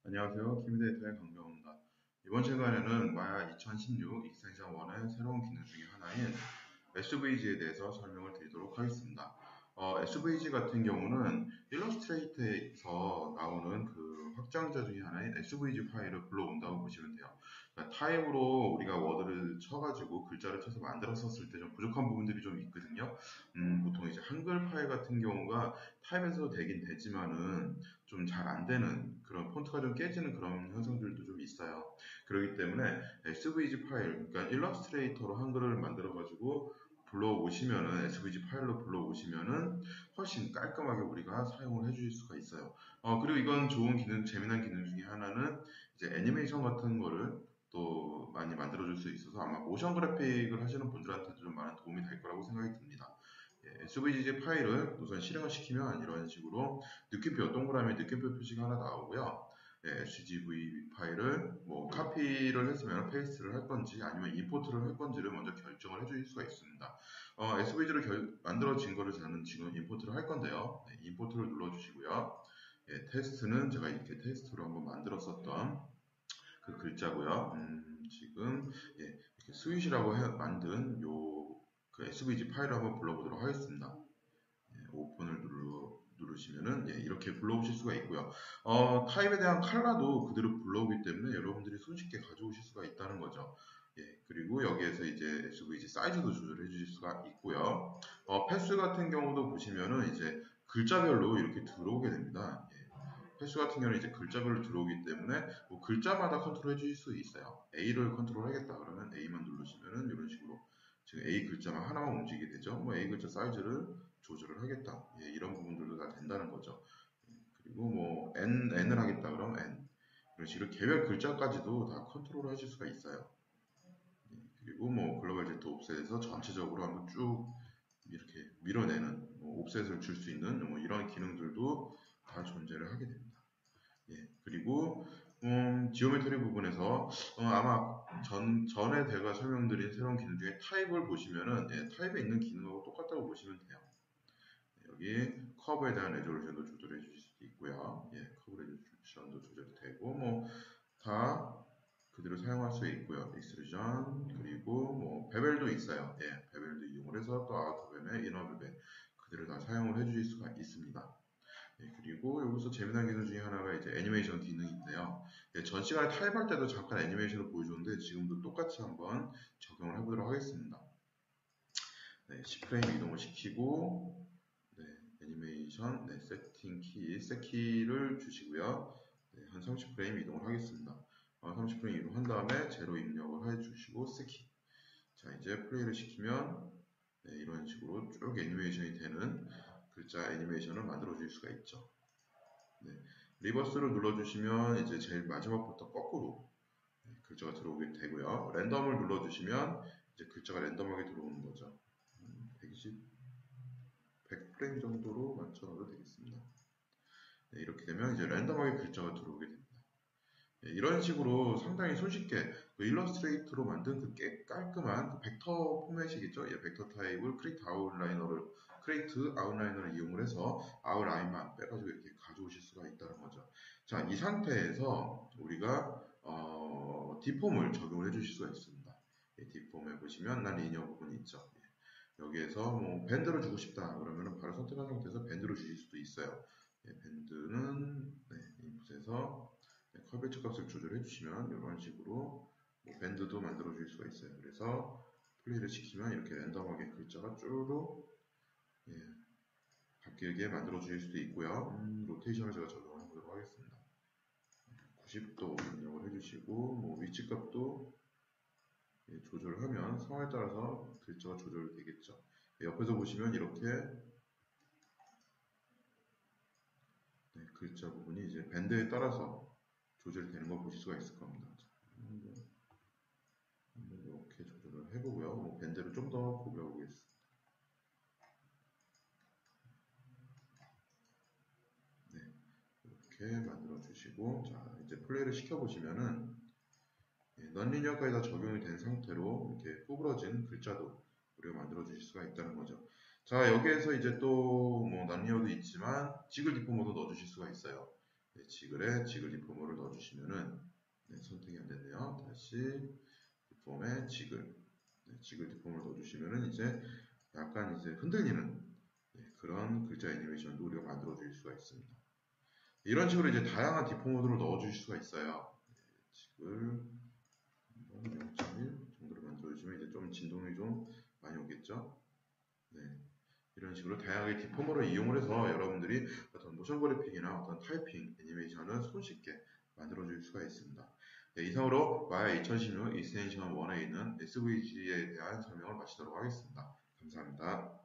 안녕하세요. 키미데이터의 강병호입니다. 이번 시간에는 마야 2016 익스텐션 1의 새로운 기능 중에 하나인 SVG에 대해서 설명을 드리도록 하겠습니다. SVG 같은 경우는 일러스트레이터에서 나오는 그 확장자 중에 하나인 SVG 파일을 불러온다고 보시면 돼요. 그러니까 타입으로 우리가 워드를 쳐가지고 글자를 쳐서 만들었었을 때 좀 부족한 부분들이 좀 있거든요. 보통 이제 한글 파일 같은 경우가 타입에서 되긴 되지만은 좀 잘 안 되는 그런 폰트가 좀 깨지는 그런 현상들도 좀 있어요. 그렇기 때문에 SVG 파일, 그러니까 일러스트레이터로 한글을 만들어가지고 불러오시면은 SVG 파일로 불러오시면은 훨씬 깔끔하게 우리가 사용을 해주실 수가 있어요. 그리고 이건 좋은 기능, 재미난 기능 중에 하나는 이제 애니메이션 같은 거를 또 많이 만들어줄 수 있어서 아마 모션 그래픽을 하시는 분들한테도 좀 많은 도움이 될 거라고 생각이 듭니다. SVG 파일을 우선 실행을 시키면 이런 식으로 느낌표, 동그라미 느낌표 표시가 하나 나오고요. SGV 파일을 뭐 카피를 했으면 페이스트를 할 건지 아니면 임포트를 할 건지를 먼저 결정을 해주실 수가 있습니다. SVG로 만들어진 거를 저는 지금 임포트를 할 건데요. 임포트를 눌러주시고요. 테스트는 제가 이렇게 테스트로 한번 만들었었던 그 글자고요. 지금 이렇게 스윗이라고 만든 그 SVG 파일을 한번 불러보도록 하겠습니다. 오픈을 누르시면은 이렇게 불러오실 수가 있고요. 타입에 대한 컬러도 그대로 불러오기 때문에 여러분들이 손쉽게 가져오실 수가 있다는 거죠. 그리고 여기에서 이제 SVG 사이즈도 조절해 주실 수가 있고요. 패스 같은 경우도 보시면은 이제 글자별로 이렇게 들어오게 됩니다. 패스 같은 경우는 이제 글자별로 들어오기 때문에 뭐 글자마다 컨트롤 해주실 수 있어요. A를 컨트롤 하겠다 그러면 A만 누르시면은 이런 식으로 지금 A 글자만 하나만 움직이게 되죠. 뭐 A 글자 사이즈를 조절을 하겠다. 이런 부분들도 다 된다는 거죠. 그리고 뭐 N을 하겠다 그러면 N. 이런 식으로 개별 글자까지도 다 컨트롤을 하실 수가 있어요. 그리고 뭐 글로벌 Z 옵셋에서 전체적으로 한번 쭉 이렇게 밀어내는 뭐 옵셋을 줄 수 있는 뭐 이런 기능들도 다 존재를 하게 됩니다. 그리고 지오메트리 부분에서 아마 전에 제가 설명드린 새로운 기능 중에 타입을 보시면은 타입에 있는 기능하고 똑같다고 보시면 돼요. 여기 커브에 대한 레졸루션도 조절해 주실 수도 있고요. 커브 레졸루션도 조절이 되고 뭐 다 그대로 사용할 수 있고요. 익스트루전 그리고 뭐 베벨도 있어요. 베벨도 이용을 해서 또 아우터 베벨, 이너 베벨 그대로 다 사용을 해주실 수가 있습니다. 그리고 여기서 재미난 기능 중에 하나가 이제 애니메이션 기능인데요. 전 시간에 타입할 때도 잠깐 애니메이션을 보여줬는데 지금도 똑같이 한번 적용을 해보도록 하겠습니다. 10프레임 이동을 시키고 애니메이션 세팅 키, 셋키를 주시고요. 한 30프레임 이동을 하겠습니다. 30프레임 이동한 다음에 제로 입력을 해주시고 셋키. 자 이제 플레이를 시키면 이런 식으로 쭉 애니메이션이 되는 글자 애니메이션을 만들어 줄 수가 있죠. 리버스를 눌러주시면 이제 제일 마지막부터 거꾸로 글자가 들어오게 되고요. 랜덤을 눌러주시면 이제 글자가 랜덤하게 들어오는 거죠. 120, 100프레임 정도로 맞춰놔도 되겠습니다. 이렇게 되면 이제 랜덤하게 글자가 들어오게 됩니다. 이런 식으로 상당히 손쉽게 그 일러스트레이터로 만든 그 깔끔한 그 벡터 포맷이겠죠. 벡터 타입을 크리에이트 아웃라이너를 이용을 해서 아웃라인만 빼가지고 이렇게 가져오실 수가 있다는 거죠. 자, 이 상태에서 우리가 디폼을 적용을 해주실 수가 있습니다. 디폼에 보시면 난 리니어 부분이 있죠. 여기에서 뭐 밴드로 주고 싶다 그러면 바로 선택한 상태에서 밴드로 주실 수도 있어요. 밴드는 인풋에서 커베처 값을 조절해 주시면 이런 식으로 뭐 밴드도 만들어 줄 수가 있어요. 그래서 플레이를 시키면 이렇게 랜덤하게 글자가 쭈르륵 바뀌게 만들어 주실 수도 있고요. 로테이션을 제가 적용해 보도록 하겠습니다. 90도 입력을 해주시고 뭐 위치 값도 조절을 하면 상황에 따라서 글자가 조절이 되겠죠. 옆에서 보시면 이렇게 글자 부분이 이제 밴드에 따라서 조절이 되는 걸 보실 수가 있을 겁니다. 이렇게 조절을 해보고요. 뭐 밴드를 좀 더 고려 보겠습니다. 이렇게 만들어 주시고 자 이제 플레이를 시켜 보시면은 넌리니어까지 다 적용이 된 상태로 이렇게 구부러진 글자도 우리가 만들어 주실 수가 있다는 거죠. 자 여기에서 이제 또 뭐 넌리니어도 있지만 지글 디포머도 넣어 주실 수가 있어요. 네, 지글에 지글 디포머를 넣어주시면은 네, 선택이 안 됐네요. 다시 디폼에 지글, 네, 지글 디폼을 넣어주시면은 이제 약간 이제 흔들리는 네, 그런 글자 애니메이션도 우리가 만들어 줄 수가 있습니다. 이런 식으로 이제 다양한 디포모드를 넣어 주실 수가 있어요. 네, 지글 0.1 정도로 만들어 주시면 이제 좀 진동이 좀 많이 오겠죠. 네. 이런 식으로 다양하게 디포머를 이용을 해서 여러분들이 어떤 모션 그래픽이나 어떤 타이핑 애니메이션을 손쉽게 만들어 줄 수가 있습니다. 네, 이상으로 마야 2016 이스텐션 1에 있는 SVG에 대한 설명을 마치도록 하겠습니다. 감사합니다.